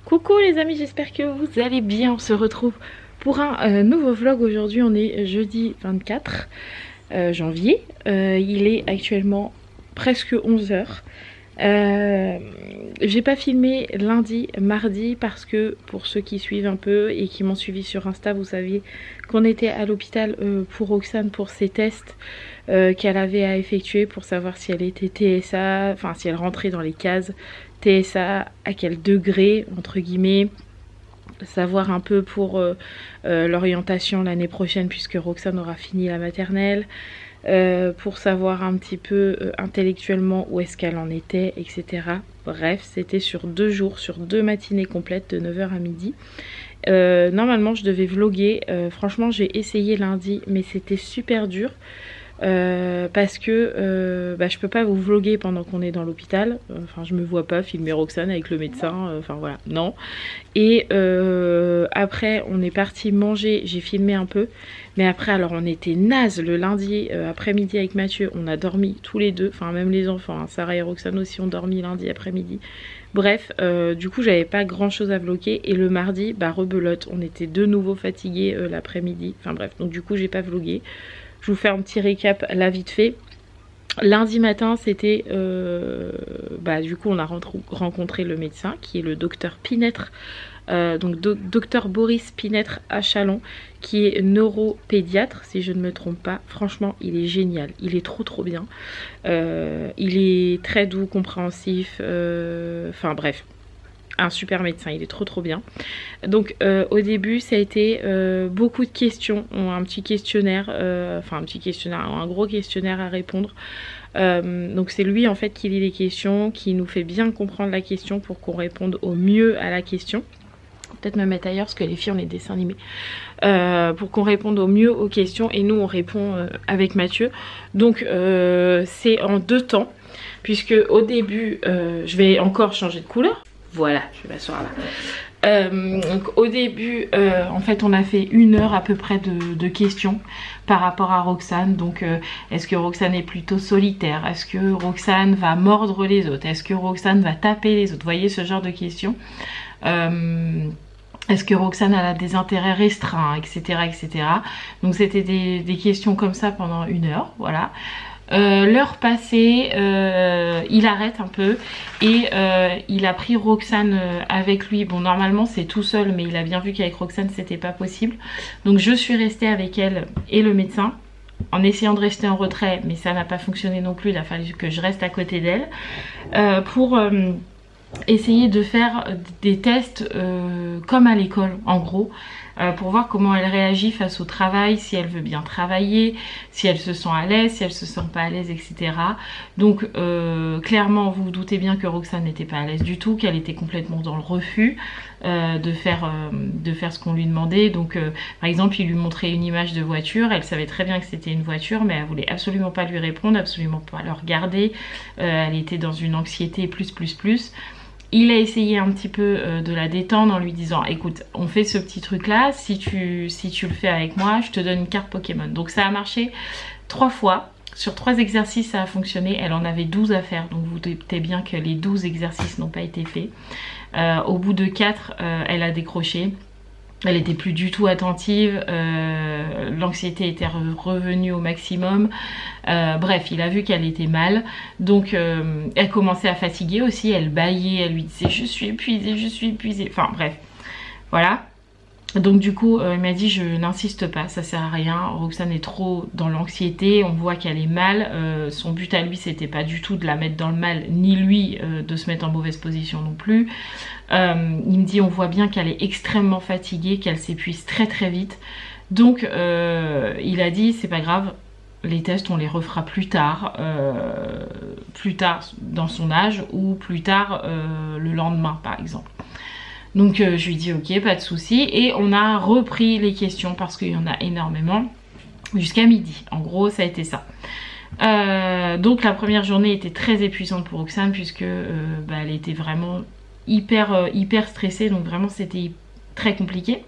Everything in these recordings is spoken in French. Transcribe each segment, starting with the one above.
Coucou les amis, j'espère que vous allez bien. On se retrouve pour un nouveau vlog. Aujourd'hui on est jeudi 24 janvier. Il est actuellement presque 11 h. J'ai pas filmé lundi, mardi parce que pour ceux qui suivent un peu et qui m'ont suivi sur Insta, vous saviez qu'on était à l'hôpital pour Roxane pour ses tests qu'elle avait à effectuer pour savoir si elle était TSA, enfin si elle rentrait dans les cases TSA, à quel degré entre guillemets, savoir un peu pour l'orientation l'année prochaine puisque Roxane aura fini la maternelle. Pour savoir un petit peu intellectuellement où est-ce qu'elle en était, etc. Bref, c'était sur 2 jours, sur 2 matinées complètes de 9 h à midi. Normalement je devais vlogger, franchement j'ai essayé lundi mais c'était super dur. Parce que je peux pas vous vlogger pendant qu'on est dans l'hôpital, enfin je me vois pas filmer Roxane avec le médecin, enfin voilà, non. Et après on est parti manger, j'ai filmé un peu, mais après alors on était naze le lundi après-midi avec Mathieu, on a dormi tous les deux, enfin même les enfants, hein, Sarah et Roxane aussi ont dormi lundi après-midi. Bref, du coup j'avais pas grand chose à vlogger et le mardi, rebelote, on était de nouveau fatigués l'après-midi, enfin bref, donc du coup j'ai pas vlogué. Je vous fais un petit récap là vite fait. Lundi matin c'était du coup on a rencontré le médecin qui est le docteur Pinêtre, donc docteur Boris Pinêtre à Chalon, qui est neuropédiatre si je ne me trompe pas. Franchement il est génial, il est trop bien, il est très doux, compréhensif, enfin bref, un super médecin, il est trop bien. Donc au début ça a été beaucoup de questions, un petit questionnaire, un gros questionnaire à répondre. Donc c'est lui en fait qui lit les questions, qui nous fait bien comprendre la question pour qu'on réponde au mieux à la question. Peut-être me mettre ailleurs parce que les filles ont les dessins animés. Pour qu'on réponde au mieux aux questions et nous on répond avec Mathieu. Donc c'est en 2 temps, puisque au début je vais encore changer de couleur. Voilà, je vais m'asseoir là. Donc au début en fait on a fait 1 heure à peu près de questions par rapport à Roxane. Donc est-ce que Roxane est plutôt solitaire, est-ce que Roxane va mordre les autres, est-ce que Roxane va taper les autres, vous voyez ce genre de questions. Est-ce que Roxane a des intérêts restreints, etc. etc. Donc c'était des questions comme ça pendant 1 heure, voilà. L'heure passée, il arrête un peu et il a pris Roxane avec lui. Bon normalement c'est tout seul, mais il a bien vu qu'avec Roxane c'était pas possible. Donc je suis restée avec elle et le médecin en essayant de rester en retrait, mais ça n'a pas fonctionné non plus. Il a fallu que je reste à côté d'elle pour essayer de faire des tests comme à l'école en gros, pour voir comment elle réagit face au travail, si elle veut bien travailler, si elle se sent à l'aise, si elle se sent pas à l'aise, etc. Donc clairement vous vous doutez bien que Roxane n'était pas à l'aise du tout, qu'elle était complètement dans le refus de faire ce qu'on lui demandait. Donc par exemple il lui montrait une image de voiture, elle savait très bien que c'était une voiture mais elle voulait absolument pas lui répondre, absolument pas le regarder, elle était dans une anxiété plus. Il a essayé un petit peu de la détendre en lui disant écoute, on fait ce petit truc là, si tu le fais avec moi je te donne une carte Pokémon. Donc ça a marché 3 fois, sur 3 exercices ça a fonctionné. Elle en avait 12 à faire, donc vous doutez bien que les 12 exercices n'ont pas été faits. Au bout de 4 elle a décroché. Elle était plus du tout attentive, l'anxiété était revenue au maximum. Bref, il a vu qu'elle était mal, donc elle commençait à fatiguer aussi, elle bâillait, elle lui disait je suis épuisée, enfin bref, voilà. Donc du coup il m'a dit je n'insiste pas, ça sert à rien, Roxane est trop dans l'anxiété, on voit qu'elle est mal, son but à lui c'était pas du tout de la mettre dans le mal, ni lui de se mettre en mauvaise position non plus. Il me dit on voit bien qu'elle est extrêmement fatiguée, qu'elle s'épuise très vite, donc il a dit c'est pas grave, les tests on les refera plus tard dans son âge ou plus tard le lendemain par exemple. Donc je lui dis ok, pas de souci, et on a repris les questions parce qu'il y en a énormément jusqu'à midi. En gros ça a été ça. Donc la première journée était très épuisante pour Roxane puisque elle était vraiment hyper stressée, donc vraiment c'était très compliqué.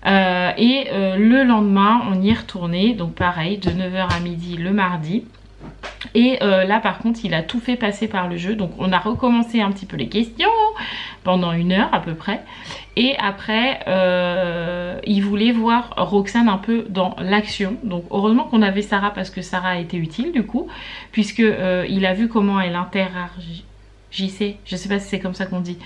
Le lendemain on y est retourné, donc pareil de 9 h à midi le mardi. Et là par contre il a tout fait passer par le jeu, donc on a recommencé un petit peu les questions pendant 1 heure à peu près. Et après il voulait voir Roxane un peu dans l'action, donc heureusement qu'on avait Sarah parce que Sarah a été utile du coup, puisque il a vu comment elle interagit. Je sais pas si c'est comme ça qu'on dit,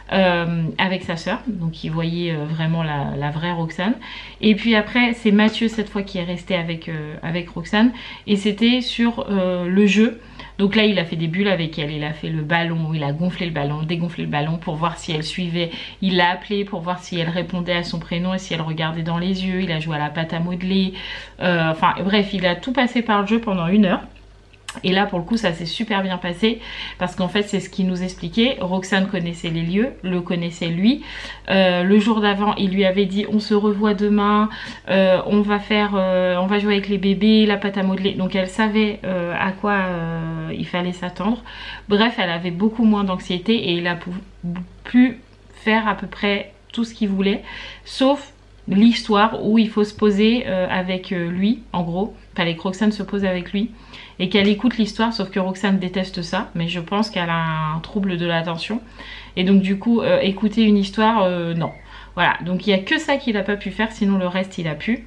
avec sa sœur, donc il voyait vraiment la vraie Roxane. Et puis après c'est Mathieu cette fois qui est resté avec Roxane, et c'était sur le jeu. Donc là il a fait des bulles avec elle, il a fait le ballon, il a gonflé le ballon, dégonflé le ballon pour voir si elle suivait, il l'a appelée pour voir si elle répondait à son prénom et si elle regardait dans les yeux, il a joué à la pâte à modeler, enfin bref il a tout passé par le jeu pendant 1 heure. Et là pour le coup ça s'est super bien passé parce qu'en fait c'est ce qu'il nous expliquait. Roxane connaissait les lieux, le connaissait lui. Le jour d'avant il lui avait dit on se revoit demain, on va jouer avec les bébés, la pâte à modeler. Donc elle savait à quoi il fallait s'attendre. Bref, elle avait beaucoup moins d'anxiété et il a pu faire à peu près tout ce qu'il voulait, sauf l'histoire où il faut se poser avec lui, en gros. Fallait que Roxane se pose avec lui et qu'elle écoute l'histoire, sauf que Roxane déteste ça, mais je pense qu'elle a un trouble de l'attention. Et donc du coup, écouter une histoire, non. Voilà, donc il n'y a que ça qu'il n'a pas pu faire, sinon le reste il a pu.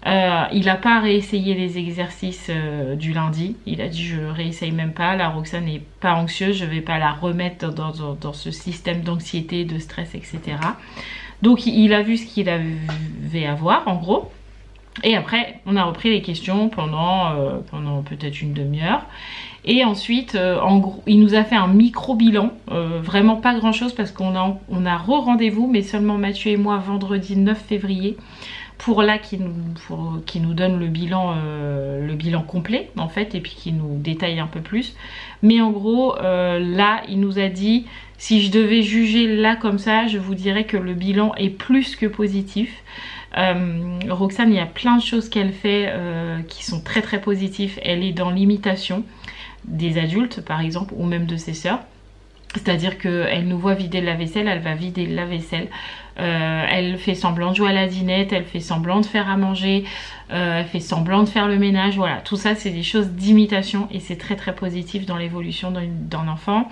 Il n'a pas réessayé les exercices du lundi, il a dit je réessaye même pas, la Roxane n'est pas anxieuse, je vais pas la remettre dans ce système d'anxiété, de stress, etc. Donc il a vu ce qu'il avait à voir en gros. Et après on a repris les questions pendant peut-être une demi-heure. Et ensuite en gros il nous a fait un micro bilan, vraiment pas grand chose parce qu'on a re-rendez-vous, mais seulement Mathieu et moi vendredi 9 février pour là qui nous donne le bilan complet en fait, et puis qui nous détaille un peu plus. Mais en gros là il nous a dit, si je devais juger là comme ça, je vous dirais que le bilan est plus que positif. Roxane, il y a plein de choses qu'elle fait qui sont très très positives. Elle est dans l'imitation des adultes par exemple, ou même de ses sœurs. C'est-à-dire qu'elle nous voit vider la vaisselle, elle va vider la vaisselle. Elle fait semblant de jouer à la dinette, elle fait semblant de faire à manger, elle fait semblant de faire le ménage. Voilà, tout ça c'est des choses d'imitation et c'est très très positif dans l'évolution d'un enfant.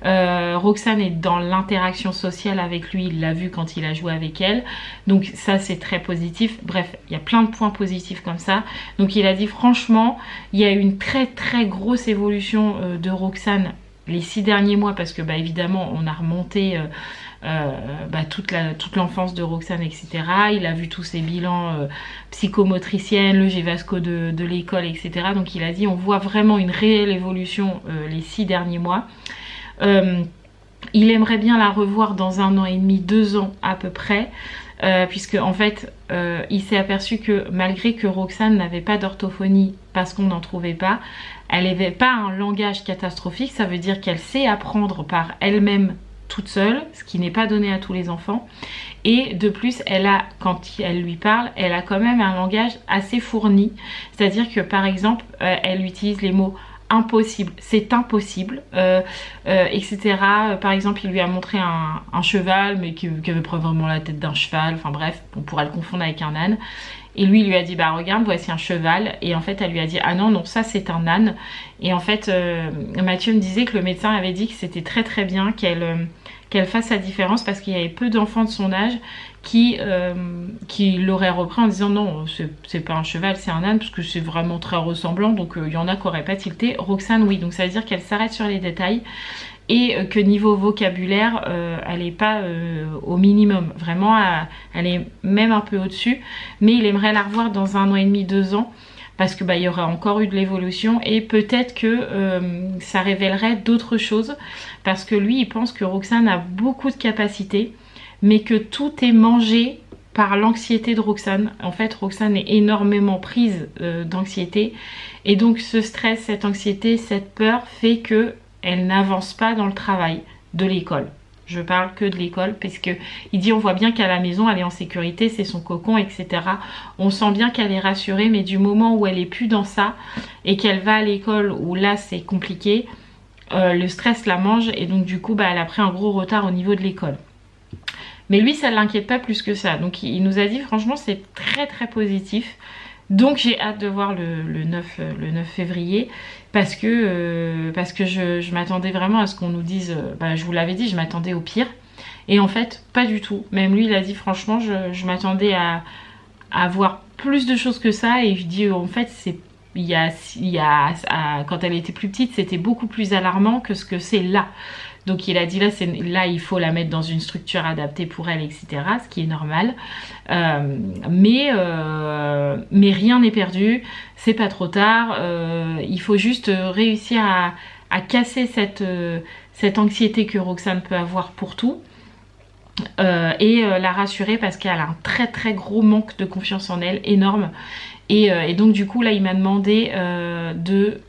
Roxane est dans l'interaction sociale avec lui, il l'a vu quand il a joué avec elle. Donc ça c'est très positif. Bref, il y a plein de points positifs comme ça. Donc il a dit franchement, il y a une très très grosse évolution de Roxane les 6 derniers mois, parce que bah évidemment on a remonté toute l'enfance de Roxane, etc. Il a vu tous ses bilans psychomotriciennes, le Gévasco de l'école, etc. Donc il a dit on voit vraiment une réelle évolution les 6 derniers mois. Il aimerait bien la revoir dans 1 an et demi, 2 ans à peu près, puisque en fait il s'est aperçu que malgré que Roxane n'avait pas d'orthophonie parce qu'on n'en trouvait pas, elle n'avait pas un langage catastrophique. Ça veut dire qu'elle sait apprendre par elle-même toute seule, ce qui n'est pas donné à tous les enfants. Et de plus, quand elle lui parle, elle a quand même un langage assez fourni. C'est-à-dire que par exemple, elle utilise les mots impossible, c'est impossible, etc. Par exemple, il lui a montré un cheval, mais qui avait pas vraiment la tête d'un cheval. Enfin bref, on pourrait le confondre avec un âne. Et lui, il lui a dit, bah regarde, voici un cheval. Et en fait, elle lui a dit, ah non, non, ça c'est un âne. Et en fait, Mathieu me disait que le médecin avait dit que c'était très très bien qu'elle fasse la différence, parce qu'il y avait peu d'enfants de son âge qui l'auraient repris en disant non, c'est pas un cheval, c'est un âne, parce que c'est vraiment très ressemblant. Donc il y en a qui n'auraient pas tilté. Roxane, oui. Donc ça veut dire qu'elle s'arrête sur les détails. Et que niveau vocabulaire, elle n'est pas au minimum. Vraiment, elle est même un peu au-dessus. Mais il aimerait la revoir dans 1 an et demi, 2 ans. Parce que bah, il y aura encore eu de l'évolution. Et peut-être que ça révélerait d'autres choses. Parce que lui, il pense que Roxane a beaucoup de capacités. Mais que tout est mangé par l'anxiété de Roxane. En fait, Roxane est énormément prise d'anxiété. Et donc ce stress, cette anxiété, cette peur fait que elle n'avance pas dans le travail de l'école. Je parle que de l'école, parce que il dit on voit bien qu'à la maison elle est en sécurité, c'est son cocon, etc. On sent bien qu'elle est rassurée, mais du moment où elle est plus dans ça et qu'elle va à l'école où là c'est compliqué, le stress la mange, et donc du coup bah, elle a pris un gros retard au niveau de l'école. Mais lui ça ne l'inquiète pas plus que ça. Donc il nous a dit franchement c'est très très positif. Donc j'ai hâte de voir le 9 février parce que je m'attendais vraiment à ce qu'on nous dise, je vous l'avais dit, je m'attendais au pire. Et en fait, pas du tout. Même lui, il a dit franchement, je m'attendais à voir plus de choses que ça. Et je dis en fait, quand elle était plus petite, c'était beaucoup plus alarmant que ce que c'est là. Donc il a dit là il faut la mettre dans une structure adaptée pour elle, etc. Ce qui est normal. Mais rien n'est perdu, c'est pas trop tard. Il faut juste réussir à casser cette anxiété que Roxane peut avoir pour tout. Et la rassurer parce qu'elle a un très très gros manque de confiance en elle, énorme. Et donc du coup là il m'a demandé de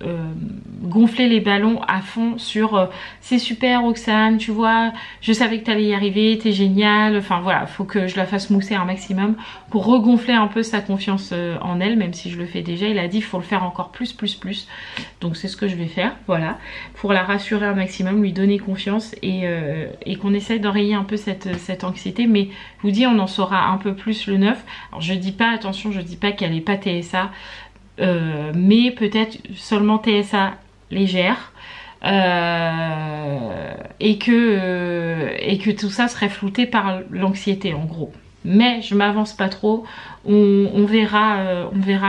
gonfler les ballons à fond sur c'est super Roxane, tu vois, je savais que t'allais y arriver, t'es géniale, enfin voilà, faut que je la fasse mousser un maximum pour regonfler un peu sa confiance en elle, même si je le fais déjà. Il a dit il faut le faire encore plus, donc c'est ce que je vais faire, voilà, pour la rassurer un maximum, lui donner confiance et qu'on essaye d'enrayer un peu cette anxiété. Mais je vous dis, on en saura un peu plus le 9. Alors je dis pas, attention, je dis pas qu'elle est pas TSA, mais peut-être seulement TSA légère, et que tout ça serait flouté par l'anxiété en gros. Mais je m'avance pas trop, on verra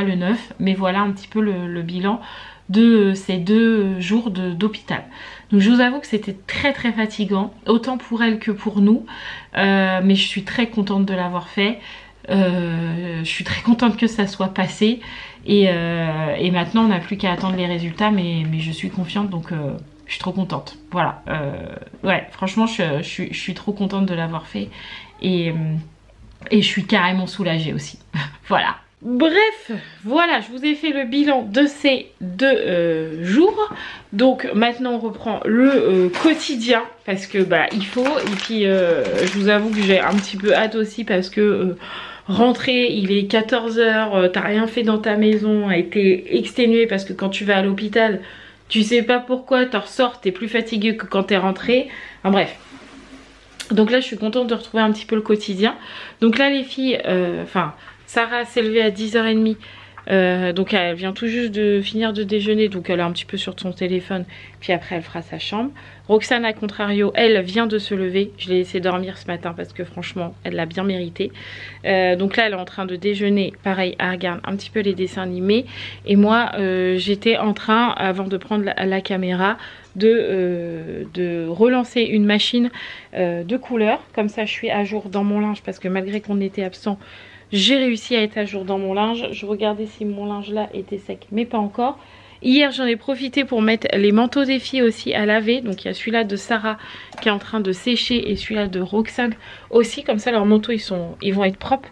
le 9, mais voilà un petit peu le bilan de ces 2 jours d'hôpital. Donc je vous avoue que c'était très très fatigant, autant pour elle que pour nous, mais je suis très contente de l'avoir fait. Je suis très contente que ça soit passé et maintenant on n'a plus qu'à attendre les résultats, mais je suis confiante, donc je suis trop contente. Voilà, ouais, franchement je suis trop contente de l'avoir fait et je suis carrément soulagée aussi. Voilà. Bref, voilà, je vous ai fait le bilan de ces 2 jours. Donc maintenant on reprend le quotidien parce que il faut. Et puis je vous avoue que j'ai un petit peu hâte aussi parce que rentrer, il est 14 h, t'as rien fait dans ta maison, a été exténué parce que quand tu vas à l'hôpital, tu sais pas pourquoi, t'en ressors, t'es plus fatigué que quand t'es rentré. Enfin bref. Donc là je suis contente de retrouver un petit peu le quotidien. Donc là les filles, Sarah s'est levée à 10h30, donc elle vient tout juste de finir de déjeuner, donc elle est un petit peu sur son téléphone, puis après elle fera sa chambre. Roxane à contrario, elle vient de se lever, je l'ai laissé dormir ce matin parce que franchement elle l'a bien mérité. Donc là elle est en train de déjeuner, pareil elle regarde un petit peu les dessins animés, et moi j'étais en train, avant de prendre la caméra, de relancer une machine de couleurs, comme ça je suis à jour dans mon linge parce que malgré qu'on était absent, j'ai réussi à être à jour dans mon linge. Je regardais si mon linge là était sec, mais pas encore. Hier j'en ai profité pour mettre les manteaux des filles aussi à laver. Donc il y a celui-là de Sarah qui est en train de sécher et celui-là de Roxane aussi. Comme ça leurs manteaux ils vont être propres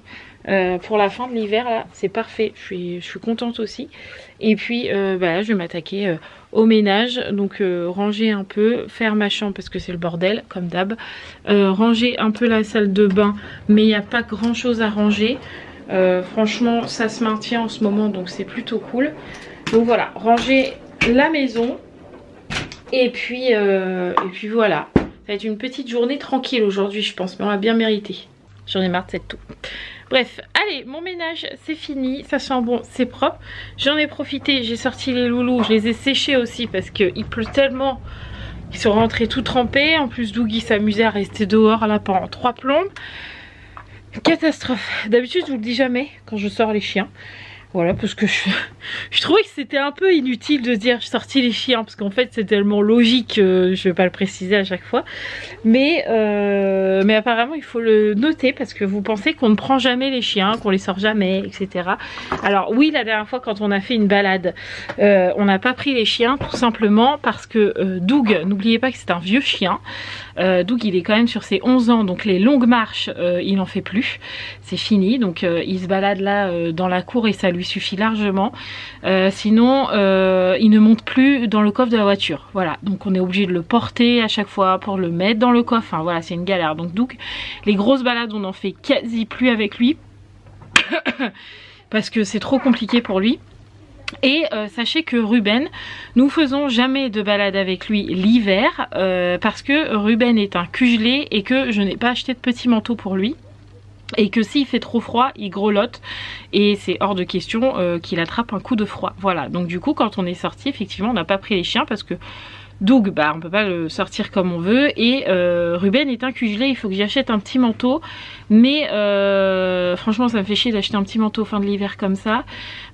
pour la fin de l'hiver là. C'est parfait, je suis contente aussi. Et puis là je vais m'attaquer au ménage. Donc ranger un peu, faire ma chambre parce que c'est le bordel comme d'hab. Ranger un peu la salle de bain, mais il n'y a pas grand chose à ranger. Franchement ça se maintient en ce moment, donc c'est plutôt cool. Donc voilà, ranger la maison. Et puis voilà. Ça va être une petite journée tranquille aujourd'hui je pense, mais on l'a bien mérité. J'en ai marre de cette toux. Bref, allez, mon ménage c'est fini, ça sent bon, c'est propre. J'en ai profité, j'ai sorti les loulous, je les ai séchés aussi parce qu'il pleut tellement. Ils sont rentrés tout trempés. En plus Dougie s'amusait à rester dehors là pendant 3 plombes. Catastrophe. D'habitude je vous le dis jamais quand je sors les chiens. Voilà, parce que je trouvais que c'était un peu inutile de dire je sortis les chiens, parce qu'en fait c'est tellement logique, je vais pas le préciser à chaque fois. Mais apparemment il faut le noter, parce que vous pensez qu'on ne prend jamais les chiens, qu'on les sort jamais, etc. Alors oui, la dernière fois quand on a fait une balade, on n'a pas pris les chiens, tout simplement parce que Doug, n'oubliez pas que c'est un vieux chien. Doug il est quand même sur ses 11 ans, donc les longues marches il n'en fait plus, c'est fini. Donc il se balade là dans la cour et ça lui suffit largement. Sinon il ne monte plus dans le coffre de la voiture, voilà, donc on est obligé de le porter à chaque fois pour le mettre dans le coffre. Enfin voilà, c'est une galère. Donc Doug, les grosses balades on n'en fait quasi plus avec lui parce que c'est trop compliqué pour lui. Et sachez que Ruben, nous faisons jamais de balade avec lui l'hiver parce que Ruben est un cugelé et que je n'ai pas acheté de petit manteau pour lui. Et que s'il fait trop froid, il grelotte et c'est hors de question qu'il attrape un coup de froid. Voilà, donc du coup quand on est sorti, effectivement on n'a pas pris les chiens parce que Doug, bah on peut pas le sortir comme on veut et Ruben est un cugelé, il faut que j'achète un petit manteau. Mais franchement ça me fait chier d'acheter un petit manteau fin de l'hiver comme ça.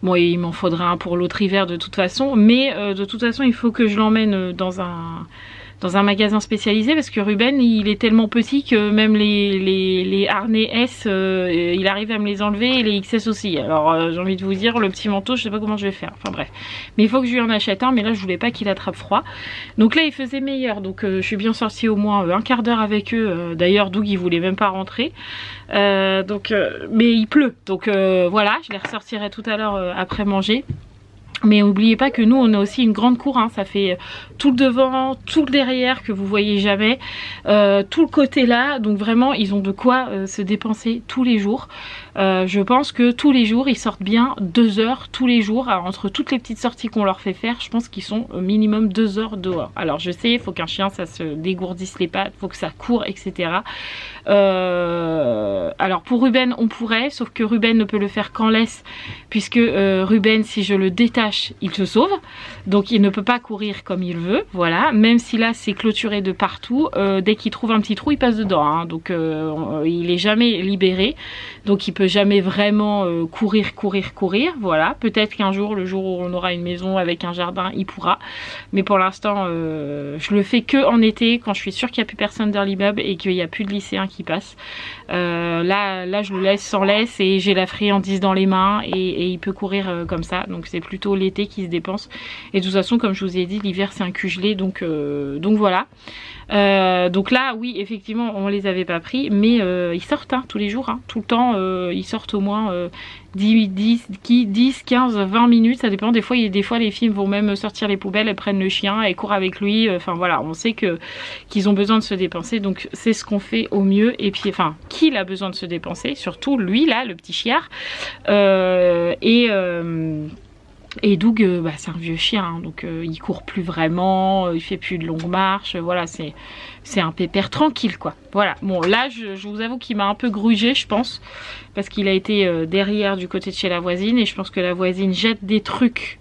Bon il m'en faudra un pour l'autre hiver de toute façon, mais de toute façon il faut que je l'emmène dans un magasin spécialisé parce que Ruben il est tellement petit que même les harnais S il arrive à me les enlever et les XS aussi. Alors j'ai envie de vous dire le petit manteau je sais pas comment je vais faire, enfin bref. Mais il faut que je lui en achète un, mais là je voulais pas qu'il attrape froid. Donc là il faisait meilleur, donc je suis bien sortie au moins un quart d'heure avec eux. D'ailleurs Doug il voulait même pas rentrer. Mais il pleut, donc voilà, je les ressortirai tout à l'heure après manger. Mais n'oubliez pas que nous on a aussi une grande cour, hein. Ça fait tout le devant, tout le derrière que vous voyez jamais, tout le côté là, donc vraiment ils ont de quoi se dépenser tous les jours. Je pense que tous les jours ils sortent bien 2 heures tous les jours. Alors, entre toutes les petites sorties qu'on leur fait faire, je pense qu'ils sont au minimum 2 heures dehors. Alors je sais, il faut qu'un chien ça se dégourdisse les pattes, faut que ça court, etc. Alors pour Ruben on pourrait, sauf que Ruben ne peut le faire qu'en laisse, puisque Ruben si je le détache il se sauve, donc il ne peut pas courir comme il veut, voilà, même si là c'est clôturé de partout, dès qu'il trouve un petit trou il passe dedans, hein. Donc il est jamais libéré, donc il peut jamais vraiment courir, voilà, peut-être qu'un jour, le jour où on aura une maison avec un jardin, il pourra, mais pour l'instant je le fais que en été, quand je suis sûre qu'il n'y a plus personne dans l'immeuble et qu'il n'y a plus de lycéens qui passent. Là je le laisse sans laisse et j'ai la friandise dans les mains et il peut courir comme ça, donc c'est plutôt l'été qui se dépense. Et de toute façon comme je vous ai dit l'hiver c'est un cugelé, donc voilà. Donc là oui effectivement on les avait pas pris, mais ils sortent hein, tous les jours, hein, tout le temps ils sortent au moins 10, 15, 20 minutes, ça dépend. Des fois les filles vont même sortir les poubelles, elles prennent le chien, elles courent avec lui, enfin voilà, on sait qu'ils ont besoin de se dépenser, donc c'est ce qu'on fait au mieux. Et puis enfin qu'il a besoin de se dépenser, surtout lui là, le petit chiard. Et Doug, bah, c'est un vieux chien, hein, donc il court plus vraiment, il fait plus de longues marches, voilà, c'est un pépère tranquille quoi. Voilà, bon là je vous avoue qu'il m'a un peu grugé je pense, parce qu'il a été derrière du côté de chez la voisine, et je pense que la voisine jette des trucs,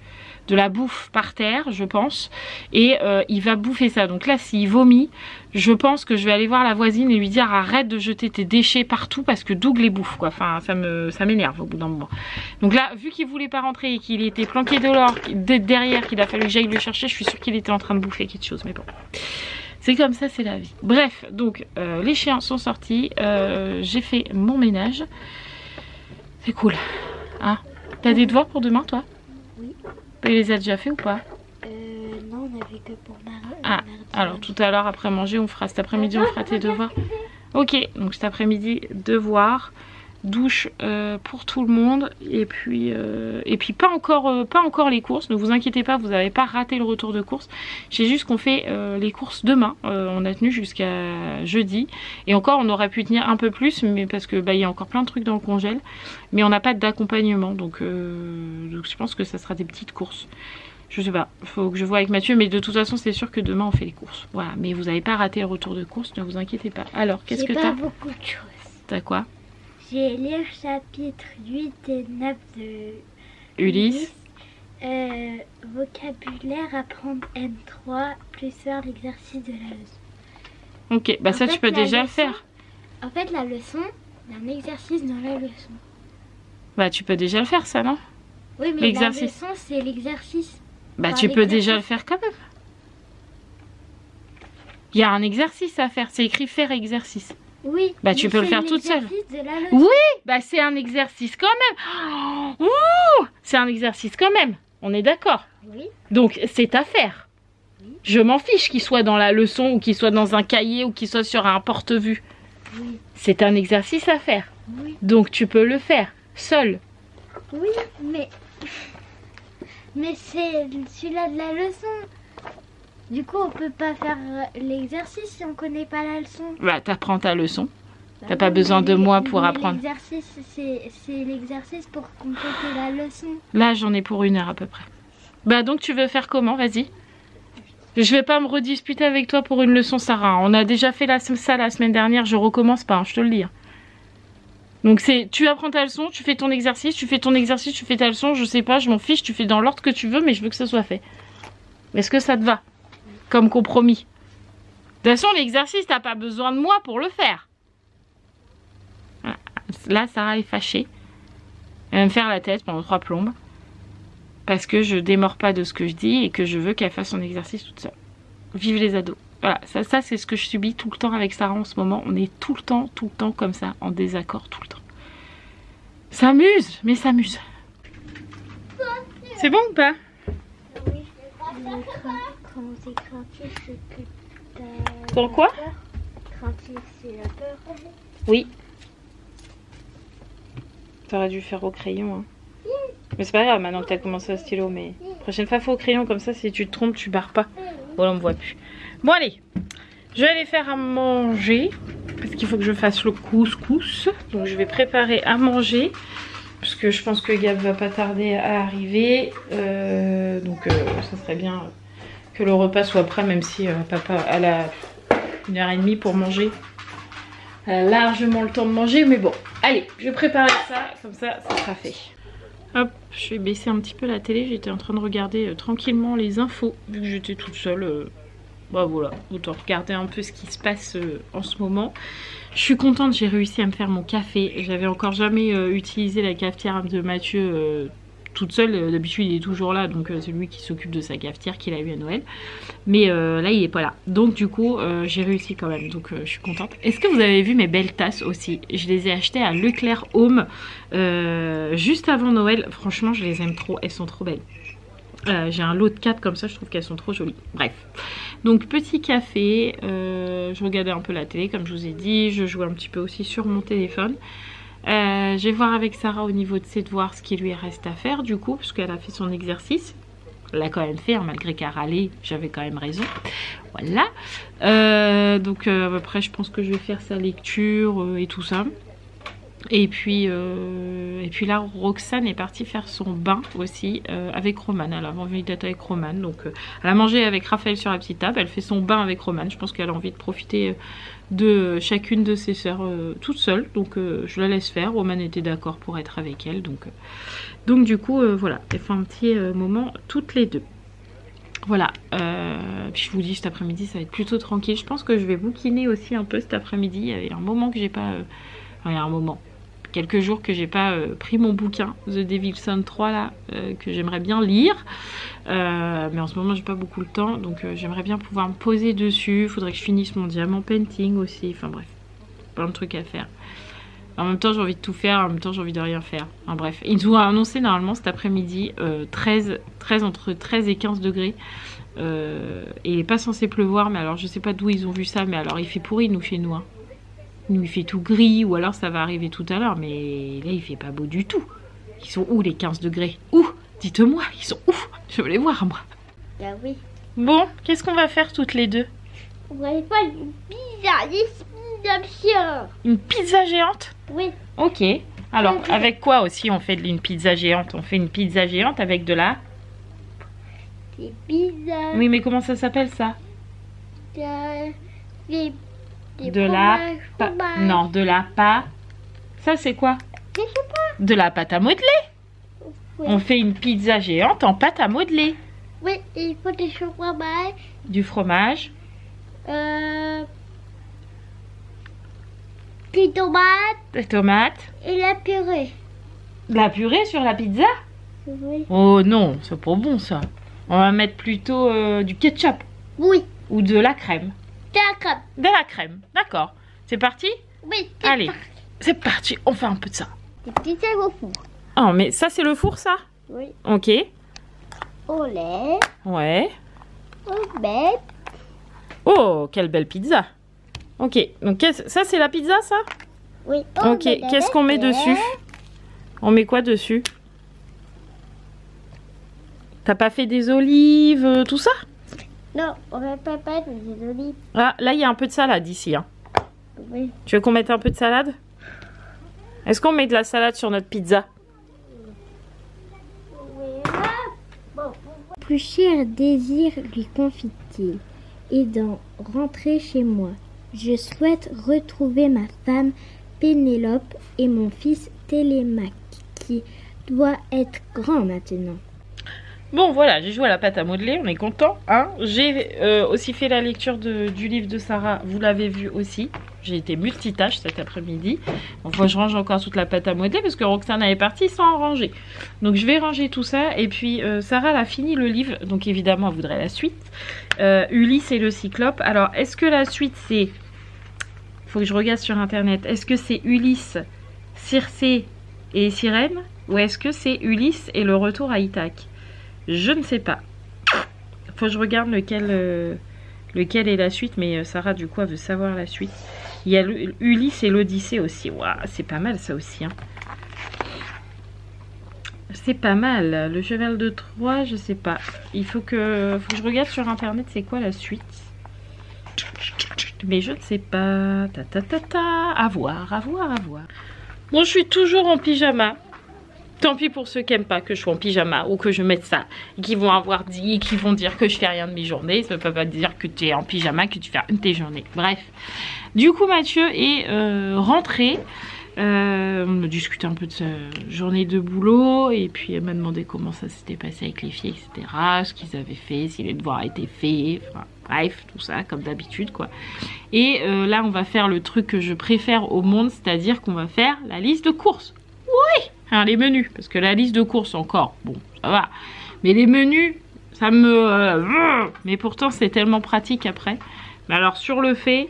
de la bouffe par terre je pense, et il va bouffer ça. Donc là s'il vomit, je pense que je vais aller voir la voisine et lui dire arrête de jeter tes déchets partout parce que Doug les bouffe quoi. Enfin ça m'énerve au bout d'un moment. Donc là vu qu'il voulait pas rentrer et qu'il était planqué derrière, qu'il a fallu que j'aille le chercher, je suis sûre qu'il était en train de bouffer quelque chose, mais bon. C'est comme ça, c'est la vie. Bref, donc les chiens sont sortis, j'ai fait mon ménage. C'est cool. Hein, t'as des devoirs pour demain toi? Oui. Tu les as déjà fait ou pas? Non, on avait que pour mardi. Ah, alors tout à l'heure après manger, on fera cet après-midi, on fera tes devoirs. Ok, donc cet après-midi, devoirs, douche pour tout le monde, et puis pas encore les courses. Ne vous inquiétez pas, vous n'avez pas raté le retour de courses. J'ai juste qu'on fait les courses demain. On a tenu jusqu'à jeudi, et encore on aurait pu tenir un peu plus, mais parce que bah, y a encore plein de trucs dans le congèle, mais on n'a pas d'accompagnement, donc je pense que ça sera des petites courses. Je sais pas, faut que je vois avec Mathieu, mais de toute façon c'est sûr que demain on fait les courses. Voilà, mais vous n'avez pas raté le retour de courses, ne vous inquiétez pas. Alors, qu'est-ce que t'as? J'ai pas beaucoup de choses. T'as quoi? J'ai lire chapitre 8 et 9 de Ulysse. Vocabulaire, apprendre M3, plus faire l'exercice de la leçon. Ok, bah ça tu peux déjà le faire. En fait la leçon, il y a un exercice dans la leçon. Bah tu peux déjà le faire ça, non? Oui mais la leçon c'est l'exercice. Bah tu peux déjà le faire quand même. Il y a un exercice à faire, c'est écrit faire exercice. Oui. Bah tu peux le faire toute seule. Oui, bah c'est un exercice quand même. Ouh, c'est un exercice quand même. On est d'accord. Oui. Donc c'est à faire. Oui. Je m'en fiche qu'il soit dans la leçon ou qu'il soit dans un cahier ou qu'il soit sur un porte-vue. Oui. C'est un exercice à faire. Oui. Donc tu peux le faire seul. Oui, mais c'est celui-là de la leçon. Du coup, on peut pas faire l'exercice si on connaît pas la leçon. Bah, t'apprends ta leçon. T'as pas besoin de moi pour apprendre. L'exercice, c'est l'exercice pour compléter la leçon. Là, j'en ai pour 1 heure à peu près. Bah, donc tu veux faire comment? Vas-y. Je vais pas me redisputer avec toi pour une leçon, Sarah. On a déjà fait ça la semaine dernière. Je recommence pas, hein, je te le dis. Donc c'est, tu apprends ta leçon, tu fais ton exercice, tu fais ton exercice, tu fais ta leçon, je sais pas, je m'en fiche, tu fais dans l'ordre que tu veux, mais je veux que ça soit fait. Est-ce que ça te va? Comme compromis. De toute façon, l'exercice, t'as pas besoin de moi pour le faire. Voilà. Là, Sarah est fâchée. Elle va me faire la tête pendant 3 plombes. Parce que je démords pas de ce que je dis et que je veux qu'elle fasse son exercice toute seule. Vive les ados. Voilà, ça c'est ce que je subis tout le temps avec Sarah en ce moment. On est tout le temps comme ça, en désaccord tout le temps. S'amuse, mais s'amuse. C'est bon ou pas? Oui. Quand c'est craintif, c'est que t'as... Dans quoi? Craintif, c'est la peur. Oui. T'aurais dû faire au crayon. Hein. Mais c'est pas grave maintenant que t'as commencé au stylo. Mais prochaine fois, faut au crayon. Comme ça, si tu te trompes, tu barres pas. Voilà, on me voit plus. Bon, allez. Je vais aller faire à manger. Parce qu'il faut que je fasse le couscous. Donc, je vais préparer à manger. Parce que je pense que Gab va pas tarder à arriver. Donc, ça serait bien que le repas soit prêt. Même si papa elle a 1h30 pour manger. Elle a largement le temps de manger. Mais bon, allez, je vais préparer ça. Comme ça sera fait. Hop, je vais baisser un petit peu la télé. J'étais en train de regarder tranquillement les infos. Vu que j'étais toute seule. Bah voilà, autant regarder un peu ce qui se passe en ce moment. Je suis contente, j'ai réussi à me faire mon café. J'avais encore jamais utilisé la cafetière de Mathieu toute seule. D'habitude il est toujours là, donc c'est lui qui s'occupe de sa cafetière qu'il a eu à Noël. Mais là il est pas là. Donc du coup j'ai réussi quand même, donc je suis contente. Est-ce que vous avez vu mes belles tasses aussi? Je les ai achetées à Leclerc Home juste avant Noël. Franchement je les aime trop, elles sont trop belles. J'ai un lot de 4 comme ça, je trouve qu'elles sont trop jolies. Bref, donc petit café, je regardais un peu la télé comme je vous ai dit, je jouais un petit peu aussi sur mon téléphone. Je vais voir avec Sarah au niveau de ses devoirs ce qui lui reste à faire du coup, parce qu'elle a fait son exercice. Elle l'a quand même fait, hein, malgré qu'elle râlait, j'avais quand même raison. Voilà, donc après je pense que je vais faire sa lecture et tout ça. Et puis là Roxane est partie faire son bain aussi avec Romane. Elle avait envie d'être avec Romane, donc elle a mangé avec Raphaël sur la petite table. Elle fait son bain avec Romane. Je pense qu'elle a envie de profiter de chacune de ses sœurs toute seule, donc je la laisse faire. Romane était d'accord pour être avec elle, donc du coup voilà, elles font un petit moment toutes les deux. Voilà, puis je vous dis cet après-midi ça va être plutôt tranquille. Je pense que je vais bouquiner aussi un peu cet après-midi. Il y avait un moment que j'ai pas... il y a un moment, quelques jours que j'ai pas pris mon bouquin The Devil's Son 3 là, que j'aimerais bien lire, mais en ce moment j'ai pas beaucoup le temps, donc j'aimerais bien pouvoir me poser dessus. Faudrait que je finisse mon diamant painting aussi, enfin bref, plein de trucs à faire. En même temps j'ai envie de tout faire, en même temps j'ai envie de rien faire, enfin bref. Ils nous ont annoncé normalement cet après-midi 13 entre 13 et 15 degrés, et il est pas censé pleuvoir, mais alors je sais pas d'où ils ont vu ça, mais alors il fait pourri nous chez nous, hein. Nous il fait tout gris, ou alors ça va arriver tout à l'heure, mais là il fait pas beau du tout. Ils sont où les 15 degrés? Où? Dites-moi, ils sont où? Je veux les voir moi. Bah oui. Bon, qu'est-ce qu'on va faire toutes les deux? On va aller faire une pizza, bien. Une pizza géante? Oui. Ok. Alors, avec quoi aussi on fait une pizza géante? On fait une pizza géante avec de la... Des pizzas. Oui, mais comment ça s'appelle ça? De la pâte. Non, de la pâte. Ça c'est quoi? Je sais pas. De la pâte à modeler. Oui. On fait une pizza géante en pâte à modeler. Oui, il faut des fromage. Du fromage. Des tomates. Des tomates. Et la purée. De la purée sur la pizza? Oui. Oh non, c'est pas bon ça. On va mettre plutôt du ketchup. Oui. Ou de la crème. De la crème. De la crème, d'accord. C'est parti? Oui, allez, c'est parti, on fait un peu de ça. Des pizzas au four. Oh, mais ça c'est le four ça? Oui. Ok. Au lait. Ouais. Au bête. Oh, quelle belle pizza. Ok, donc ça c'est la pizza ça? Oui. Ok, qu'est-ce qu'on met dessus? On met quoi dessus? T'as pas fait des olives, tout ça? Non, on va pas mettre des olives. Ah, là il y a un peu de salade ici. Hein. Oui. Tu veux qu'on mette un peu de salade? Est-ce qu'on met de la salade sur notre pizza? Oui. Bon. Plus cher désir lui confie-t-il, et d'en rentrer chez moi. Je souhaite retrouver ma femme Pénélope et mon fils Télémaque, qui doit être grand maintenant. Bon voilà, j'ai joué à la pâte à modeler, on est content, hein. J'ai aussi fait la lecture du livre de Sarah, vous l'avez vu aussi. J'ai été multitâche cet après-midi. Bon, je range encore toute la pâte à modeler parce que Roxane est partie sans ranger. Donc je vais ranger tout ça. Et puis Sarah elle a fini le livre, donc évidemment elle voudrait la suite. Ulysse et le Cyclope. Alors est-ce que la suite c'est... Faut que je regarde sur internet. Est-ce que c'est Ulysse, Circé et Sirène? Ou est-ce que c'est Ulysse et le retour à Ithaque? Je ne sais pas. Faut que je regarde lequel est la suite. Mais Sarah du coup elle veut savoir la suite. Il y a Ulysse et l'Odyssée aussi. Waouh, c'est pas mal ça aussi. Hein. C'est pas mal. Le cheval de Troie, je sais pas. Il faut que je regarde sur internet c'est quoi la suite. Mais je ne sais pas. À voir, à voir, à voir. Bon, je suis toujours en pyjama. Tant pis pour ceux qui n'aiment pas que je sois en pyjama ou que je mette ça. Et qui vont avoir dit, qui vont dire que je fais rien de mes journées. Ça ne veut pas dire que tu es en pyjama, que tu fais une de tes journées. Bref. Du coup, Mathieu est rentré. On a discuté un peu de sa journée de boulot. Et puis, elle m'a demandé comment ça s'était passé avec les filles, etc. Ce qu'ils avaient fait, si les devoirs étaient faits. Enfin, bref, tout ça, comme d'habitude, quoi. Et là, on va faire le truc que je préfère au monde. C'est-à-dire qu'on va faire la liste de courses. Oui! Hein, les menus, parce que la liste de courses encore, bon, ça va. Mais les menus, ça me... mais pourtant, c'est tellement pratique après. Mais alors, sur le fait,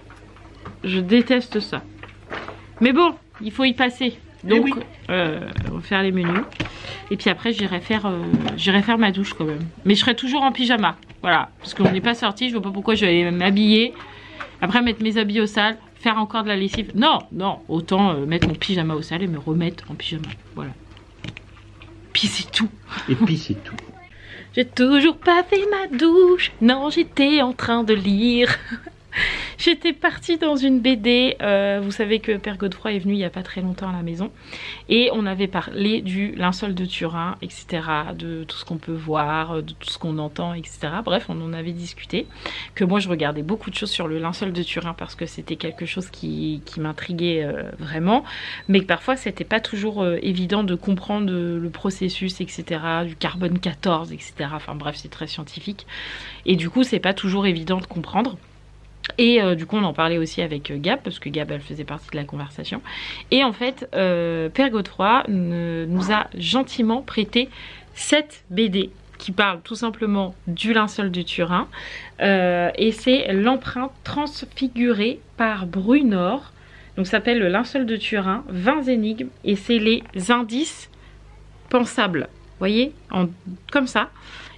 je déteste ça. Mais bon, il faut y passer. Donc, oui. On va faire les menus. Et puis après, j'irai faire ma douche quand même. Mais je serai toujours en pyjama. Voilà, parce qu'on n'est pas sorti. Je vois pas pourquoi je vais m'habiller. Après, mettre mes habits au sale. Faire encore de la lessive. Non, non, autant mettre mon pyjama au sale et me remettre en pyjama. Voilà. Puis c'est tout. Et puis c'est tout. J'ai toujours pas fait ma douche. Non, j'étais en train de lire. J'étais partie dans une BD, vous savez que Père Godefroy est venu il n'y a pas très longtemps à la maison et on avait parlé du linceul de Turin, etc., de tout ce qu'on peut voir, de tout ce qu'on entend, etc. Bref, on en avait discuté, que moi je regardais beaucoup de choses sur le linceul de Turin parce que c'était quelque chose qui m'intriguait vraiment, mais que parfois c'était pas toujours évident de comprendre le processus, etc., du carbone 14, etc. Enfin bref, c'est très scientifique et du coup c'est pas toujours évident de comprendre. Et du coup on en parlait aussi avec Gab, parce que Gab elle faisait partie de la conversation. Et en fait Père Godefroy nous a gentiment prêté cette BD qui parle tout simplement du linceul de Turin. Et c'est l'empreinte transfigurée par Brunor. Donc ça s'appelle le linceul de Turin, 20 énigmes. Et c'est les indices pensables. Vous voyez, comme ça.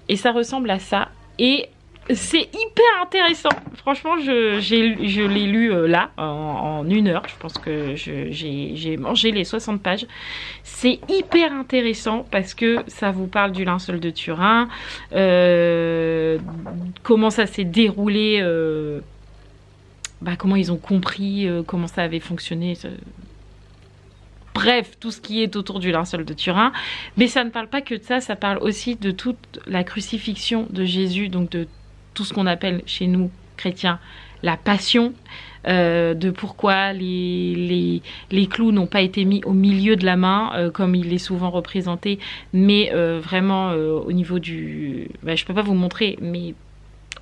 Et ça ressemble à ça. Et c'est hyper intéressant. Franchement, je l'ai lu là, en 1 heure. Je pense que j'ai mangé les 60 pages. C'est hyper intéressant parce que ça vous parle du linceul de Turin. Comment ça s'est déroulé. Comment ils ont compris comment ça avait fonctionné. Bref, tout ce qui est autour du linceul de Turin. Mais ça ne parle pas que de ça. Ça parle aussi de toute la crucifixion de Jésus. Donc de tout ce qu'on appelle chez nous chrétiens la passion, de pourquoi les clous n'ont pas été mis au milieu de la main comme il est souvent représenté, mais vraiment au niveau du... je peux pas vous montrer, mais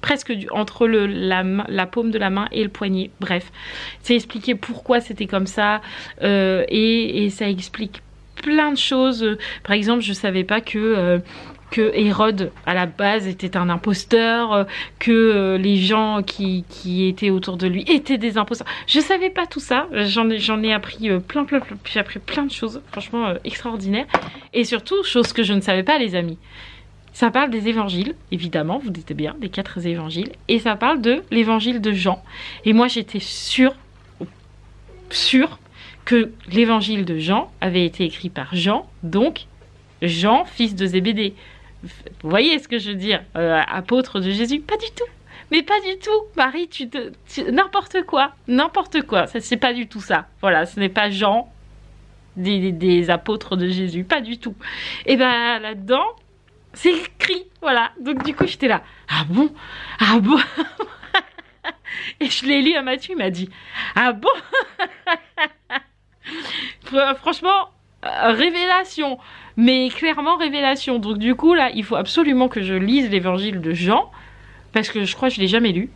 presque entre la paume de la main et le poignet. Bref, c'est expliqué pourquoi c'était comme ça et ça explique plein de choses. Par exemple, je savais pas que Hérode à la base était un imposteur, que les gens qui étaient autour de lui étaient des imposteurs. Je savais pas tout ça, j'en ai appris j'ai appris plein de choses, franchement extraordinaires. Et surtout, chose que je ne savais pas les amis, ça parle des évangiles, évidemment, vous dites bien, des 4 évangiles, et ça parle de l'évangile de Jean. Et moi j'étais sûre que l'évangile de Jean avait été écrit par Jean, donc Jean, fils de Zébédée. Vous voyez ce que je veux dire, apôtre de Jésus? Pas du tout, mais pas du tout. Marie, n'importe quoi, c'est pas du tout ça. Voilà, ce n'est pas Jean, des apôtres de Jésus, pas du tout. Et là-dedans, c'est écrit, voilà. Donc du coup, j'étais là, ah bon et je l'ai lu à Mathieu, il m'a dit, ah bon Franchement, révélation. Mais clairement révélation. Donc du coup là, il faut absolument que je lise l'évangile de Jean. Parce que je crois que je ne l'ai jamais lu.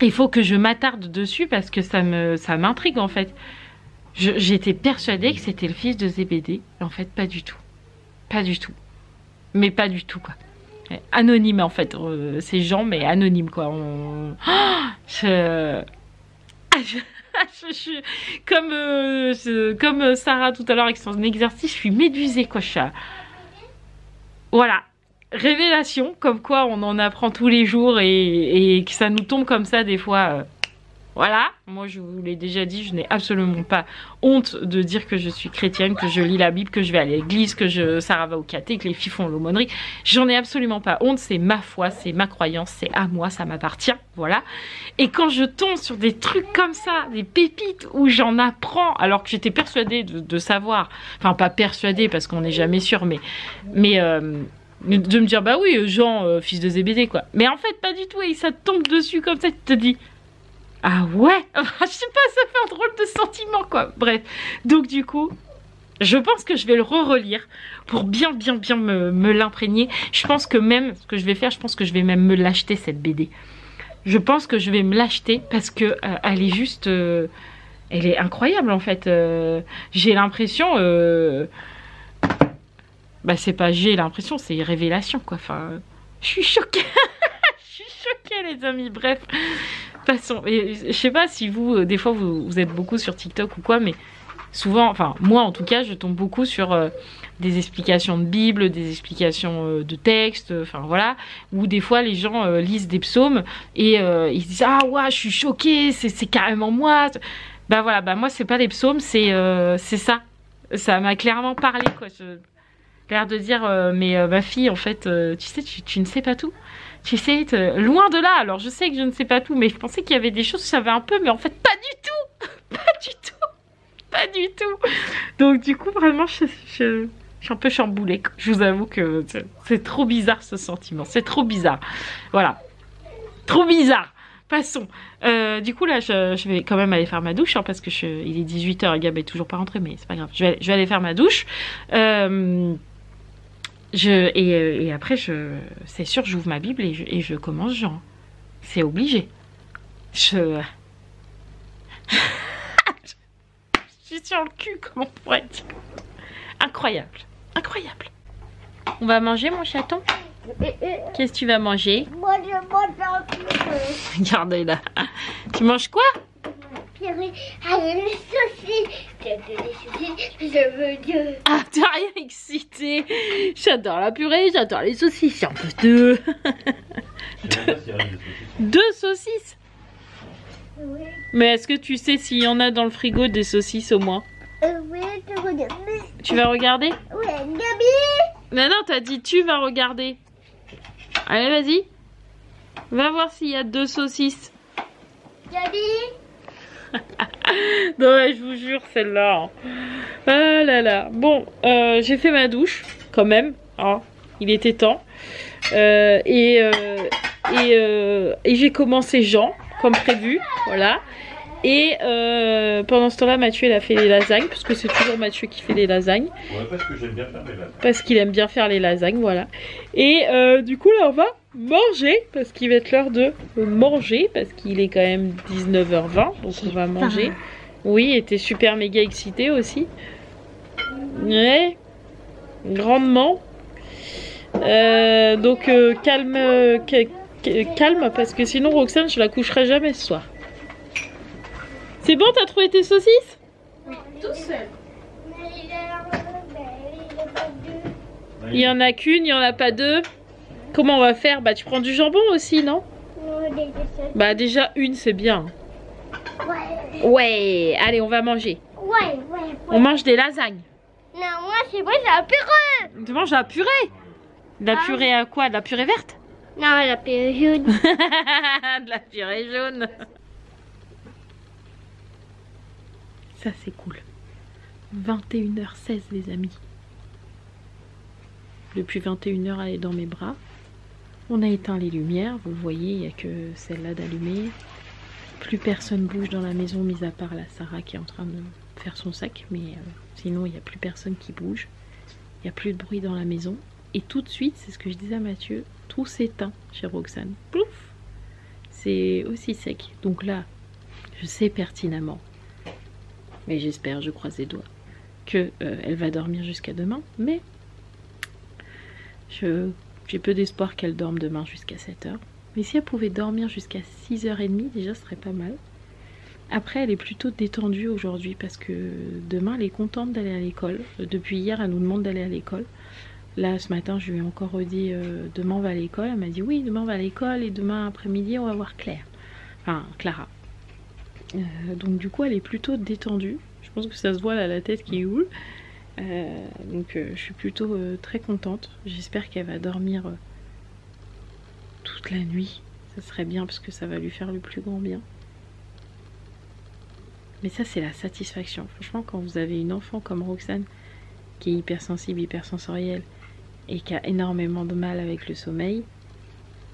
Il faut que je m'attarde dessus parce que ça m'intrigue en fait. J'étais persuadée que c'était le fils de Zébédée. En fait, pas du tout. Pas du tout. Mais pas du tout, quoi. Anonyme, en fait. C'est Jean, mais anonyme, quoi. Je suis comme Sarah tout à l'heure avec son exercice, je suis médusée, quoi. Voilà. Révélation, comme quoi on en apprend tous les jours et que ça nous tombe comme ça des fois. Voilà, moi je vous l'ai déjà dit, je n'ai absolument pas honte de dire que je suis chrétienne, que je lis la Bible, que je vais à l'église, que Sarah va au caté, que les filles font l'aumônerie. J'en ai absolument pas honte, c'est ma foi, c'est ma croyance, c'est à moi, ça m'appartient, voilà. Et quand je tombe sur des trucs comme ça, des pépites où j'en apprends, alors que j'étais persuadée de savoir, enfin pas persuadée parce qu'on n'est jamais sûr, mais de me dire bah oui, Jean, fils de Zébédée quoi. Mais en fait pas du tout, et ça te tombe dessus comme ça, tu te dis... Ah ouais, je sais pas, ça fait un drôle de sentiment quoi. Bref, donc du coup, je pense que je vais le relire pour bien me l'imprégner. Je pense que même, ce que je vais faire, je pense que je vais même me l'acheter cette BD. Je pense que je vais me l'acheter parce que elle est juste, elle est incroyable en fait. J'ai l'impression, bah c'est pas j'ai l'impression, c'est révélation quoi. Enfin, je suis choquée, je suis choquée les amis. Bref. Façon. Et je sais pas si vous, des fois vous êtes beaucoup sur TikTok ou quoi, mais souvent, enfin moi en tout cas, je tombe beaucoup sur des explications de Bible, des explications de textes, enfin voilà, où des fois les gens lisent des psaumes et ils disent ah ouais, je suis choquée, c'est carrément moi. Bah voilà, bah moi c'est pas des psaumes, c'est ça. Ça m'a clairement parlé quoi. L'air de dire mais ma fille en fait, tu sais, tu ne sais pas tout. Tu sais, loin de là, alors je sais que je ne sais pas tout, mais je pensais qu'il y avait des choses que je savais un peu, mais en fait pas du tout. Pas du tout. Pas du tout. Donc du coup, vraiment, je suis un peu chamboulée. Je vous avoue que c'est trop bizarre ce sentiment. C'est trop bizarre. Voilà. Trop bizarre. Passons. Du coup, là, je vais quand même aller faire ma douche, hein, parce que il est 18 h et Gab est toujours pas rentré, mais c'est pas grave. Je vais aller faire ma douche. Et après, c'est sûr, j'ouvre ma Bible et je commence Jean. C'est obligé. Je suis sur le cul, comment on pourrait dire. Incroyable. Incroyable. On va manger, mon chaton? Qu'est-ce que tu vas manger? Moi, je mange un purée. Regardez là. Tu manges quoi? Purée avec les saucisses. Je veux Dieu. Ah, t'es rien excité. J'adore la purée, j'adore les saucisses. Un peu deux. Deux saucisses? Oui. Mais est-ce que tu sais s'il y en a dans le frigo des saucisses au moins? Oui, tu regardes. Tu vas regarder? Oui, Gabi. Non, t'as dit tu vas regarder. Allez, vas-y. Va voir s'il y a deux saucisses. Gabi. Non, ouais, je vous jure, celle-là. Hein. Ah là là. Bon, j'ai fait ma douche, quand même. Hein. Il était temps. Et j'ai commencé Jean, comme prévu. Voilà. Et pendant ce temps-là, Mathieu, il a fait les lasagnes. Parce que c'est toujours Mathieu qui fait les lasagnes. Ouais, parce que j'aime bien faire les lasagnes. Parce qu'il aime bien faire les lasagnes, voilà. Et du coup, là, on va manger. Parce qu'il va être l'heure de manger. Parce qu'il est quand même 19 h 20. Donc, on va manger. Oui, et t'es super méga excité aussi. Ouais. Grandement. Donc, calme, parce que sinon, Roxane, je la coucherai jamais ce soir. C'est bon, t'as trouvé tes saucisses? Oui, tout seul. Il y en a qu'une, il y en a pas deux. Comment on va faire? Bah tu prends du jambon aussi, non? Bah déjà une, c'est bien. Ouais. Ouais, allez, on va manger. Ouais. On mange des lasagnes. Non, moi, c'est moi, j'ai un purée. Tu manges la purée? De la purée à quoi? De la purée verte? Non, la purée jaune. De la purée jaune. Ça c'est cool. 21h16 les amis. Depuis 21h elle est dans mes bras. On a éteint les lumières, vous le voyez, il n'y a que celle-là d'allumée. Plus personne bouge dans la maison, mis à part la Sarah qui est en train de faire son sac, mais sinon il n'y a plus personne qui bouge, il n'y a plus de bruit dans la maison. Et tout de suite, c'est ce que je disais à Mathieu, tout s'éteint chez Roxane. Plouf, c'est aussi sec. Donc là, je sais pertinemment, mais j'espère, je croise les doigts, que elle va dormir jusqu'à demain, mais j'ai peu d'espoir qu'elle dorme demain jusqu'à 7h. Mais si elle pouvait dormir jusqu'à 6h30, déjà ce serait pas mal. Après, elle est plutôt détendue aujourd'hui parce que demain, elle est contente d'aller à l'école. Depuis hier, elle nous demande d'aller à l'école. Là, ce matin, je lui ai encore redit demain on va à l'école. Elle m'a dit oui, demain on va à l'école et demain après-midi, on va voir Claire. Enfin, Clara. Donc du coup, elle est plutôt détendue. Je pense que ça se voit là, la tête qui houle. Donc je suis plutôt très contente. J'espère qu'elle va dormir toute la nuit. Ça serait bien parce que ça va lui faire le plus grand bien. Mais ça, c'est la satisfaction. Franchement, quand vous avez une enfant comme Roxane, qui est hypersensible, hypersensorielle, et qui a énormément de mal avec le sommeil,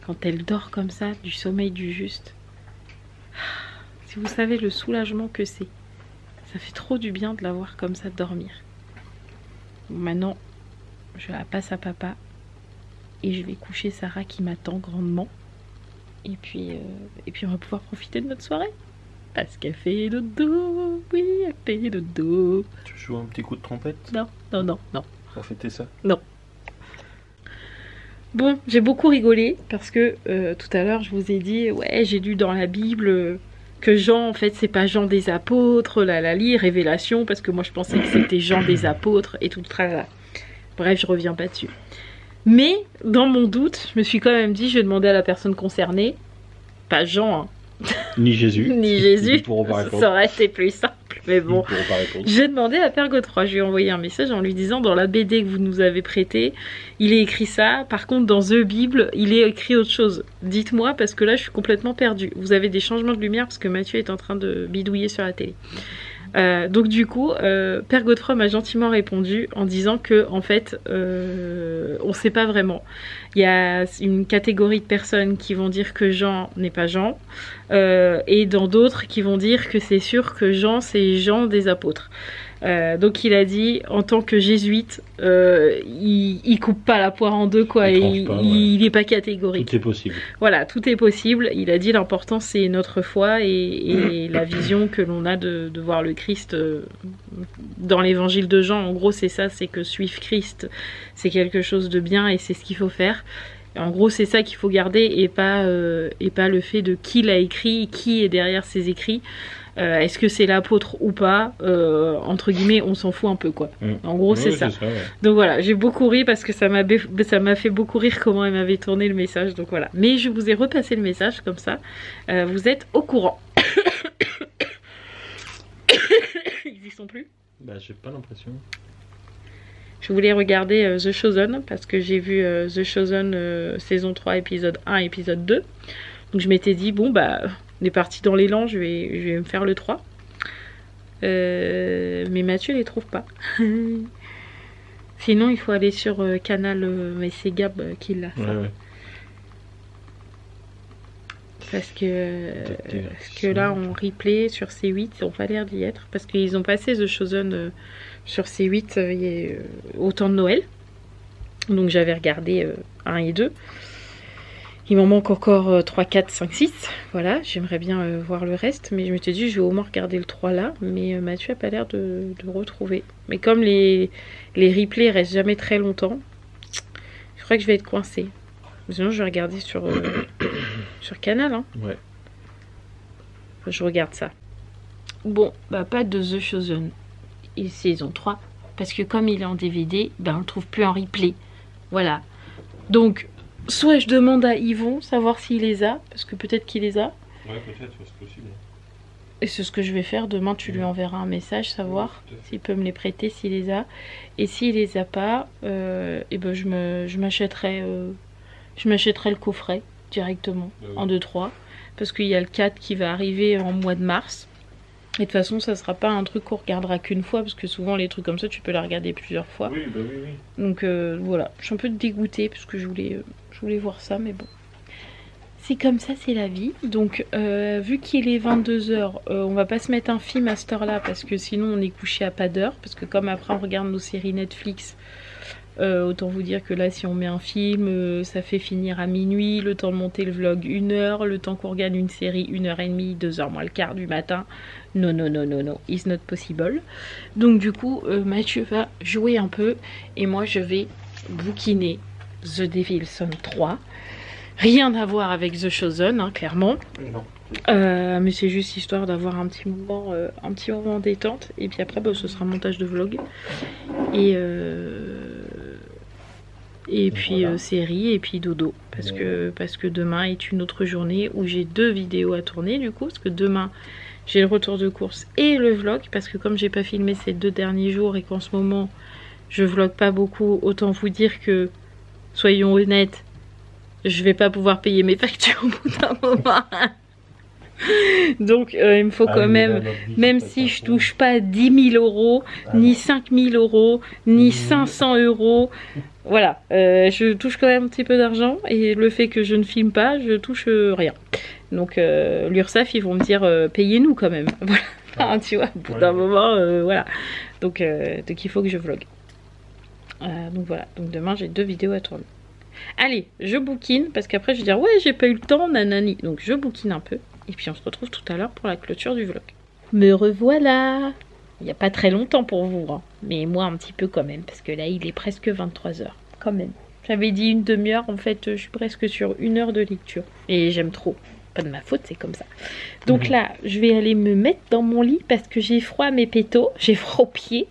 quand elle dort comme ça, du sommeil du juste, si vous savez le soulagement que c'est, ça fait trop du bien de la voir comme ça dormir. Bon, maintenant, je la passe à papa, et je vais coucher Sarah qui m'attend grandement. Et puis on va pouvoir profiter de notre soirée. Parce qu'elle fait dodo, oui, elle fait dodo. Tu joues un petit coup de trompette? Non, non, non, non. Pour fêter ça? Non. Bon, j'ai beaucoup rigolé parce que tout à l'heure je vous ai dit, ouais, j'ai lu dans la Bible que Jean, en fait, c'est pas Jean des apôtres, la révélation, parce que moi je pensais que c'était Jean des apôtres et tout le tralala. Bref, je reviens pas dessus. Mais dans mon doute, je me suis quand même dit, je vais demander à la personne concernée, pas Jean, hein. Ni Jésus. Ni Jésus, ça ça aurait été plus simple. Mais bon, j'ai demandé à Père Godefroy, je lui ai envoyé un message en lui disant, dans la BD que vous nous avez prêtée, il est écrit ça, par contre dans The Bible, il est écrit autre chose. Dites-moi, parce que là je suis complètement perdue. Vous avez des changements de lumière parce que Mathieu est en train de bidouiller sur la télé. Donc du coup, Père Godefroy m'a gentiment répondu en disant que en fait, on sait pas vraiment. Il y a une catégorie de personnes qui vont dire que Jean n'est pas Jean, et dans d'autres qui vont dire que c'est sûr que Jean c'est Jean des apôtres. Donc il a dit, en tant que jésuite, il coupe pas la poire en deux, quoi, il est pas catégorique. Tout est possible. Voilà, tout est possible. Il a dit l'important c'est notre foi et la vision que l'on a de voir le Christ dans l'évangile de Jean. En gros c'est ça, c'est que suivre Christ c'est quelque chose de bien et c'est ce qu'il faut faire. En gros, c'est ça qu'il faut garder et pas le fait de qui l'a écrit, qui est derrière ses écrits. Est-ce que c'est l'apôtre ou pas, entre guillemets, on s'en fout un peu, quoi. En gros, c'est ça. Ouais. Donc voilà, j'ai beaucoup ri parce que ça m'a fait beaucoup rire comment elle m'avait tourné le message. Donc voilà. Mais je vous ai repassé le message comme ça. Vous êtes au courant. Ils y sont plus? Bah, j'ai pas l'impression. Je voulais regarder The Chosen parce que j'ai vu The Chosen saison 3 épisode 1 épisode 2. Donc je m'étais dit bon bah on est parti dans l'élan, je vais me faire le 3. Mais Mathieu les trouve pas. Sinon il faut aller sur Canal, mais c'est Gab qui l'a. Ouais. Parce que là en replay sur C8 ils ont pas l'air d'y être parce qu'ils ont passé The Chosen sur C8 au temps de Noël. Donc j'avais regardé 1 et 2. Il m'en manque encore 3, 4, 5, 6. Voilà, j'aimerais bien voir le reste. Mais je m'étais dit, je vais au moins regarder le 3 là. Mais Mathieu n'a pas l'air de retrouver. Mais comme les replays restent jamais très longtemps, je crois que je vais être coincée. Sinon, je vais regarder sur Canal. Hein. Ouais. Je regarde ça. Bon, bah pas de The Chosen. Et saison 3. Parce que comme il est en DVD, ben on le trouve plus en replay. Voilà. Donc... soit je demande à Yvon savoir s'il les a, parce que peut-être qu'il les a. Ouais, peut-être, c'est possible. Et c'est ce que je vais faire. Demain, tu lui enverras un message, savoir s'il peut me les prêter, s'il les a. Et s'il les a pas, et ben je m'achèterai le coffret directement, en 2-3. Parce qu'il y a le 4 qui va arriver en mois de mars. Et de toute façon, ça sera pas un truc qu'on regardera qu'une fois, parce que souvent les trucs comme ça, tu peux les regarder plusieurs fois. Oui, bah oui. Donc voilà, je suis un peu dégoûtée parce que je voulais voir ça, mais bon. c'est comme ça, c'est la vie. Donc vu qu'il est 22h, on va pas se mettre un film à cette heure-là parce que sinon on est couché à pas d'heure. Parce que comme après on regarde nos séries Netflix, autant vous dire que là si on met un film, ça fait finir à minuit, le temps de monter le vlog 1h, le temps qu'on regarde une série 1h30, 2h moins le quart du matin. Non, non, non, non, non, it's not possible. Donc du coup, Mathieu va jouer un peu et moi je vais bouquiner The Devil's Son 3. Rien à voir avec The Chosen, hein, clairement. Non. Mais c'est juste histoire d'avoir un petit moment détente. Et puis après, bah, ce sera montage de vlog. Et puis voilà. Série et puis dodo. Parce que demain est une autre journée où j'ai 2 vidéos à tourner du coup. Parce que demain, j'ai le retour de course et le vlog. Parce que comme j'ai pas filmé ces 2 derniers jours et qu'en ce moment, je vlog pas beaucoup, autant vous dire que, soyons honnêtes, je vais pas pouvoir payer mes factures au bout d'un moment. Donc il me faut quand même si je touche pas 10 000 euros, ni 5 000 euros, ni 500 euros, voilà, je touche quand même un petit peu d'argent et le fait que je ne filme pas, je touche rien. Donc l'URSSAF, ils vont me dire payez-nous quand même. Voilà, enfin, tu vois, au bout d'un moment, voilà. Donc il faut que je vlog. Donc voilà, donc demain j'ai 2 vidéos à tourner. Allez, je bouquine parce qu'après je vais dire ouais j'ai pas eu le temps, nanani. Donc je bouquine un peu et puis on se retrouve tout à l'heure pour la clôture du vlog. Me revoilà. Il n'y a pas très longtemps pour vous, hein, mais moi un petit peu quand même parce que là il est presque 23h quand même. J'avais dit une demi-heure, en fait je suis presque sur 1 heure de lecture et j'aime trop. Pas de ma faute, c'est comme ça. Donc là, je vais aller me mettre dans mon lit parce que j'ai froid à mes pétos, j'ai froid aux pieds.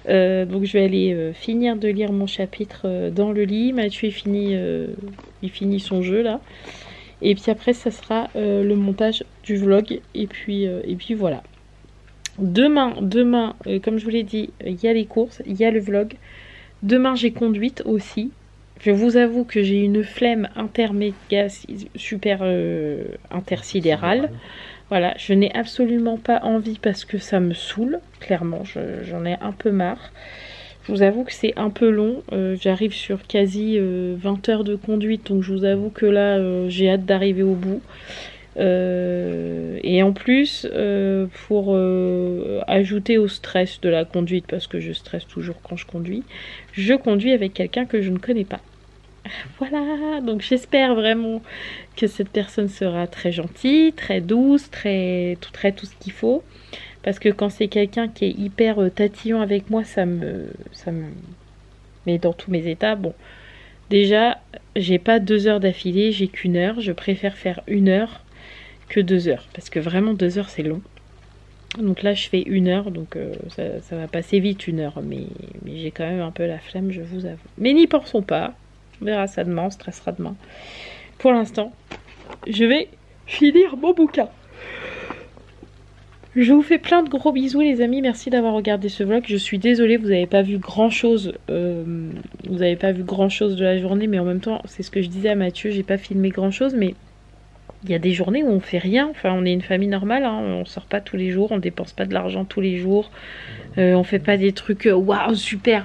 Donc je vais aller finir de lire mon chapitre dans le lit. Mathieu il finit son jeu là. Et puis après, ça sera le montage du vlog. Et puis voilà. Demain, comme je vous l'ai dit, il y a les courses, il y a le vlog. Demain, j'ai conduite aussi. Je vous avoue que j'ai une flemme super intersidérale. Voilà, je n'ai absolument pas envie parce que ça me saoule. Clairement, j'en ai un peu marre. Je vous avoue que c'est un peu long. J'arrive sur quasi 20 heures de conduite. Donc je vous avoue que là, j'ai hâte d'arriver au bout. Et en plus, pour ajouter au stress de la conduite, parce que je stresse toujours quand je conduis avec quelqu'un que je ne connais pas. Voilà, donc j'espère vraiment que cette personne sera très gentille, très douce, tout ce qu'il faut. Parce que quand c'est quelqu'un qui est hyper tatillon avec moi, ça me met dans tous mes états. Bon, déjà, j'ai pas 2 heures d'affilée, j'ai qu'1 heure. Je préfère faire 1 heure que 2 heures. Parce que vraiment 2 heures c'est long. Donc là je fais 1 heure, donc ça va passer vite 1 heure. Mais j'ai quand même un peu la flemme, je vous avoue. Mais n'y pensons pas. On verra ça demain, on stressera demain. Pour l'instant, je vais finir mon bouquin. Je vous fais plein de gros bisous les amis, merci d'avoir regardé ce vlog. Je suis désolée, vous n'avez pas vu grand chose. Vous n'avez pas vu grand chose de la journée, mais en même temps, c'est ce que je disais à Mathieu, j'ai pas filmé grand chose, mais il y a des journées où on fait rien. Enfin, on est une famille normale, hein. On sort pas tous les jours, on dépense pas de l'argent tous les jours. On fait pas des trucs waouh super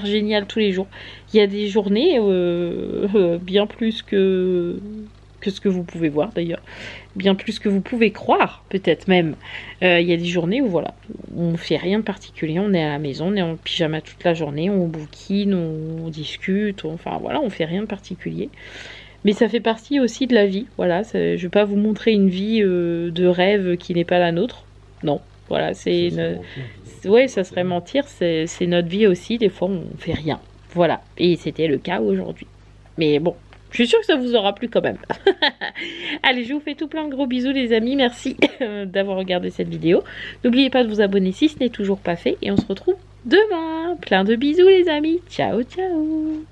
génial tous les jours. Il y a des journées bien plus que ce que vous pouvez voir d'ailleurs, bien plus que vous pouvez croire peut-être même. Il y a des journées où voilà, on fait rien de particulier, on est à la maison, on est en pyjama toute la journée, on bouquine, on discute, enfin voilà, on fait rien de particulier. Mais ça fait partie aussi de la vie, voilà, je vais pas vous montrer une vie de rêve qui n'est pas la nôtre, non, voilà, c'est ouais, ça serait mentir, c'est notre vie aussi, des fois on fait rien, voilà, et c'était le cas aujourd'hui. Mais bon, je suis sûre que ça vous aura plu quand même. Allez, je vous fais tout plein de gros bisous les amis, merci d'avoir regardé cette vidéo. N'oubliez pas de vous abonner si ce n'est toujours pas fait, et on se retrouve demain. Plein de bisous les amis, ciao ciao.